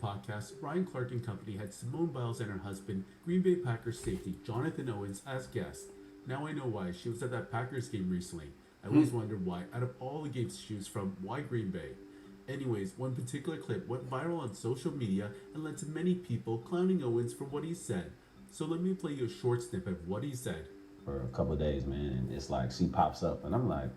podcast, Ryan Clark and Company had Simone Biles and her husband, Green Bay Packers safety Jonathan Owens, as guests. Now I know why. She was at that Packers game recently. I always wondered why, out of all the games to choose from, why Green Bay? Anyways, one particular clip went viral on social media and led to many people clowning Owens for what he said. So let me play you a short snippet of what he said. For a couple of days, man, and it's like she pops up, and I'm like,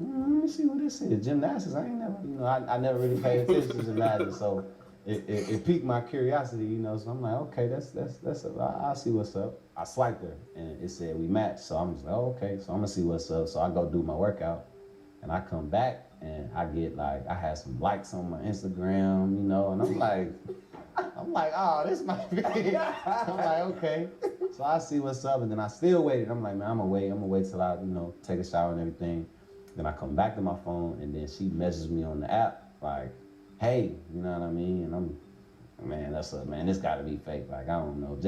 let me see what this is. Gymnastics, I ain't never, I never really paid attention to gymnastics, so it piqued my curiosity, so I'm like, okay, I'll see what's up. I swiped her, and it said we matched, so I'm just like, oh, okay, so I'm gonna see what's up. So I go do my workout, and I come back, and I get I had some likes on my Instagram, and I'm like, oh, this might be. I'm like, okay. So I see what's up, and then I still waited. I'm like, man, I'm gonna wait till I, take a shower and everything. Then I come back to my phone, and then she messages me on the app, like, hey, you know what I mean? And I'm, man, this gotta be fake. Like, I don't know.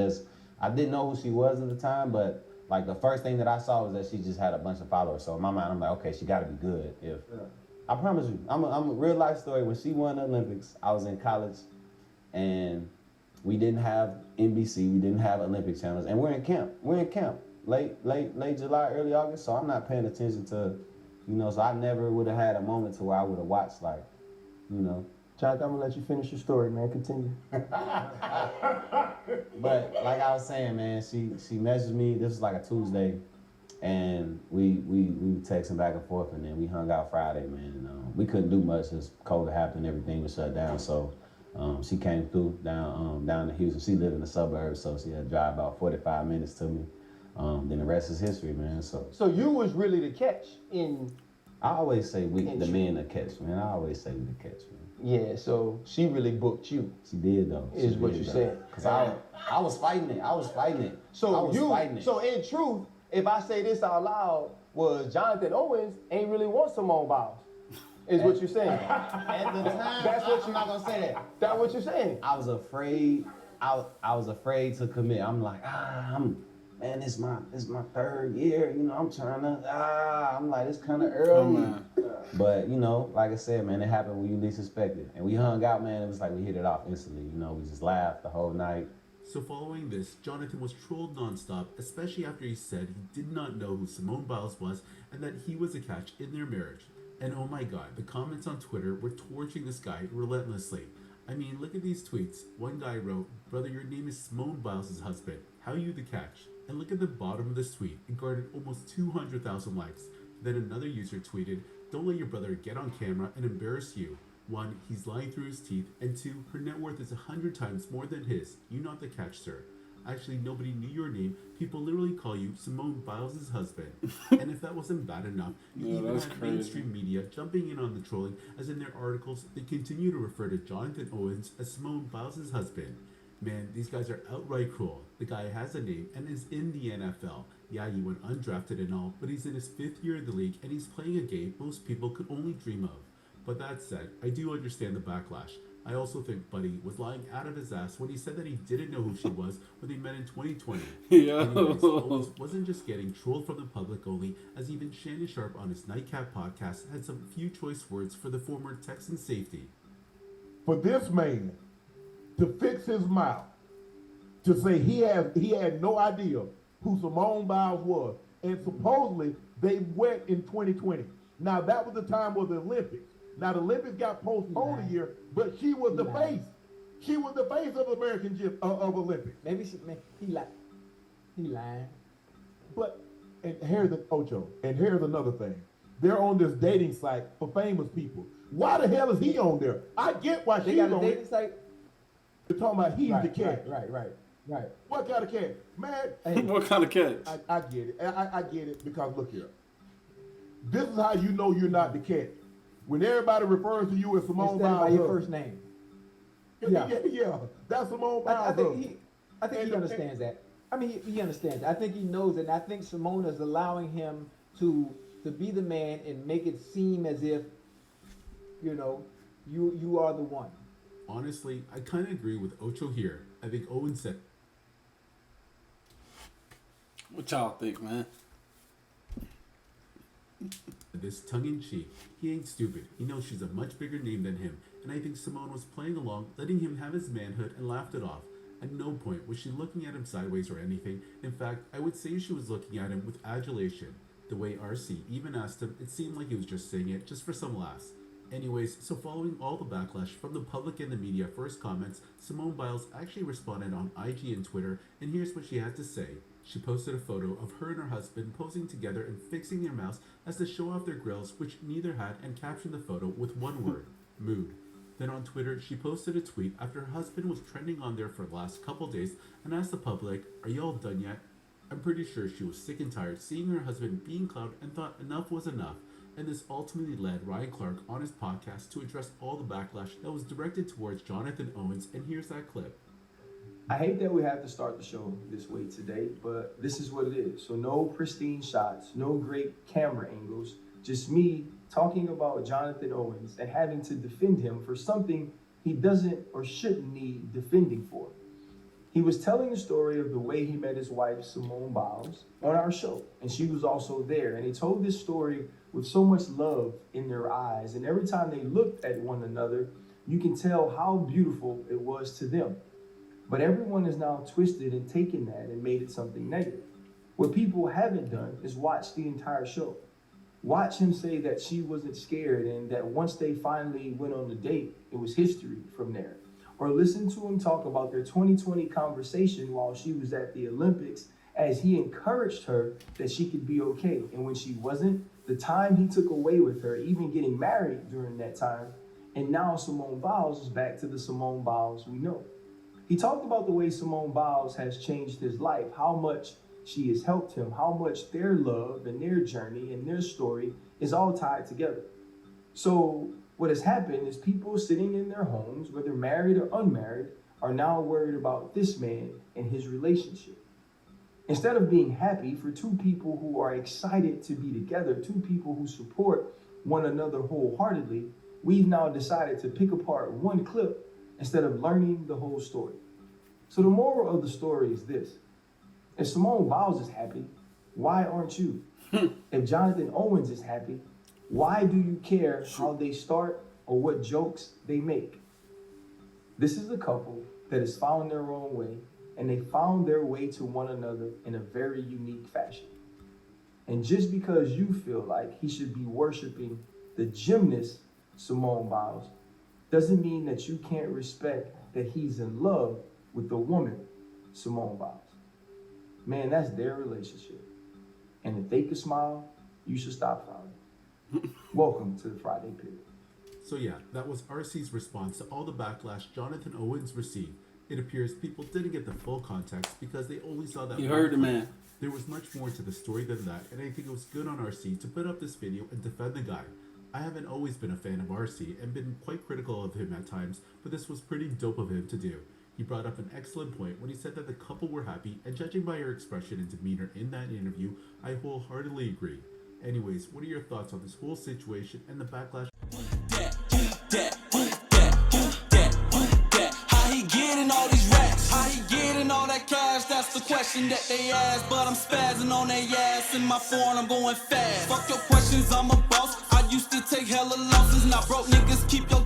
I didn't know who she was at the time, but like the first thing that I saw was that she just had a bunch of followers. So in my mind, I'm like, okay, she gotta be good. I promise you, I'm a real life story. When she won the Olympics, I was in college, and we didn't have NBC, we didn't have Olympic channels, and we're in camp. Late July, early August, so I'm not paying attention to, so I never would have had a moment to where I would have watched, Jonathan, I'm gonna let you finish your story, man. Continue. But like I was saying, man, she messaged me. This was like a Tuesday, and we texting back and forth, and then we hung out Friday, man. We couldn't do much. It's COVID happened, everything was shut down, so. She came through down to Houston. She lived in the suburbs, so she had to drive about 45 minutes to me. Then the rest is history, man. So you was really the catch in. I always say the men the catch, man. I always say we the catch, man. Yeah. So she really booked you. She did though. Is what you said. Cause I was fighting it. So in truth, if I say this out loud, was Jonathan Owens ain't really want Simone Biles. Is what you're saying. At the time, I'm not gonna say that. That's what you're saying. I was afraid. I was afraid to commit. I'm like, man, it's my third year. I'm trying to. I'm like, it's kind of early. But like I said, man, it happened when you least expect it. And we hung out, man. It was like we hit it off instantly. We just laughed the whole night. So following this, Jonathan was trolled nonstop, especially after he said he did not know who Simone Biles was and that he was a catch in their marriage. And oh my god, the comments on Twitter were torching this guy relentlessly. I mean, look at these tweets. One guy wrote, "Brother, your name is Simone Biles' husband. How you the catch?" And look at the bottom of this tweet. It garnered almost 200,000 likes. Then another user tweeted, "Don't let your brother get on camera and embarrass you. 1, he's lying through his teeth, and 2, her net worth is 100 times more than his. You not the catch, sir. Actually, nobody knew your name. People literally call you Simone Biles' husband." And if that wasn't bad enough, you even had mainstream media jumping in on the trolling, as in their articles, they continue to refer to Jonathan Owens as Simone Biles' husband. Man, these guys are outright cruel. The guy has a name and is in the NFL. Yeah, he went undrafted and all, but he's in his 5th year in the league, and he's playing a game most people could only dream of. But that said, I do understand the backlash. I also think Buddy was lying out of his ass when he said that he didn't know who she was when they met in 2020. Anyways, Owens wasn't just getting trolled from the public only, as even Shannon Sharp on his Nightcap podcast had some few choice words for the former Texan safety. For this man to fix his mouth, to say he had no idea who Simone Biles was, and supposedly they went in 2020. Now that was the time of the Olympics. Now the Olympics got postponed a year, but she was the face. She was the face of American of Olympics. Maybe he lied. He lied. But and here's another thing. They're on this dating site for famous people. Why the hell is he on there? I get why she's on dating site. You're talking about he's the cat. Right. What kind of cat? Man, what kind of catch? I get it. I get it because look here. This is how you know you're not the cat. When everybody refers to you as Simone Biles, by your first name. Yeah. That's Simone Biles. I think he understands that. I mean, he understands. I think he knows it. And I think Simone is allowing him to be the man and make it seem as if, you are the one. Honestly, I kind of agree with Ocho here. I think Owen said. What y'all think, man? This tongue-in-cheek. He ain't stupid. He knows she's a much bigger name than him. and I think Simone was playing along, letting him have his manhood and laughed it off. At no point was she looking at him sideways or anything. In fact, I would say she was looking at him with adulation. The way RC even asked him, it seemed like he was just saying it just for some laughs. Anyways, so following all the backlash from the public and the media for his comments, Simone Biles actually responded on IG and Twitter, and here's what she had to say. She posted a photo of her and her husband posing together and fixing their mouths as to show off their grills, which neither had, and captioned the photo with one word, mood. Then on Twitter, she posted a tweet after her husband was trending on there for the last couple days and asked the public, "Are you all done yet?" I'm pretty sure she was sick and tired seeing her husband being clowned and thought enough was enough, and this ultimately led Ryan Clark on his podcast to address all the backlash that was directed towards Jonathan Owens, and here's that clip. I hate that we have to start the show this way today, but this is what it is. So no pristine shots, no great camera angles, just me talking about Jonathan Owens and having to defend him for something he doesn't or shouldn't need defending for. He was telling the story of the way he met his wife, Simone Biles, on our show, and she was also there. And he told this story with so much love in their eyes, and every time they looked at one another, you can tell how beautiful it was to them. But everyone is now twisted and taken that and made it something negative. What people haven't done is watch the entire show. Watch him say that she wasn't scared and that once they finally went on the date, it was history from there. Or listen to him talk about their 2020 conversation while she was at the Olympics as he encouraged her that she could be okay. And when she wasn't, the time he took away with her, even getting married during that time. And now Simone Biles is back to the Simone Biles we know. He talked about the way Simone Biles has changed his life, how much she has helped him, how much their love and their journey and their story is all tied together. So what has happened is people sitting in their homes, whether married or unmarried, are now worried about this man and his relationship. Instead of being happy for two people who are excited to be together, two people who support one another wholeheartedly, we've now decided to pick apart one clip instead of learning the whole story. So the moral of the story is this. If Simone Biles is happy, why aren't you? If Jonathan Owens is happy, why do you care how they start or what jokes they make? This is a couple that has found their own way, and they found their way to one another in a very unique fashion. And just because you feel like he should be worshiping the gymnast, Simone Biles, doesn't mean that you can't respect that he's in love with the woman, Simone Biles. Man, that's their relationship. And if they could smile, you should stop frowning. Welcome to the Friday Period. So yeah, that was RC's response to all the backlash Jonathan Owens received. It appears people didn't get the full context because they only saw that. You heard the man. There was much more to the story than that, and I think it was good on RC to put up this video and defend the guy. I haven't always been a fan of RC and been quite critical of him at times, but this was pretty dope of him to do. He brought up an excellent point when he said that the couple were happy, and judging by her expression and demeanor in that interview, I wholeheartedly agree. Anyways, what are your thoughts on this whole situation and the backlash? How he getting all these racks? How he getting all that cash? That's the question that they ask. But I'm spazzing on their ass in my phone, I'm going fast. Fuck your questions, I'm a boss. I used to take hella losses. Now broke niggas keep your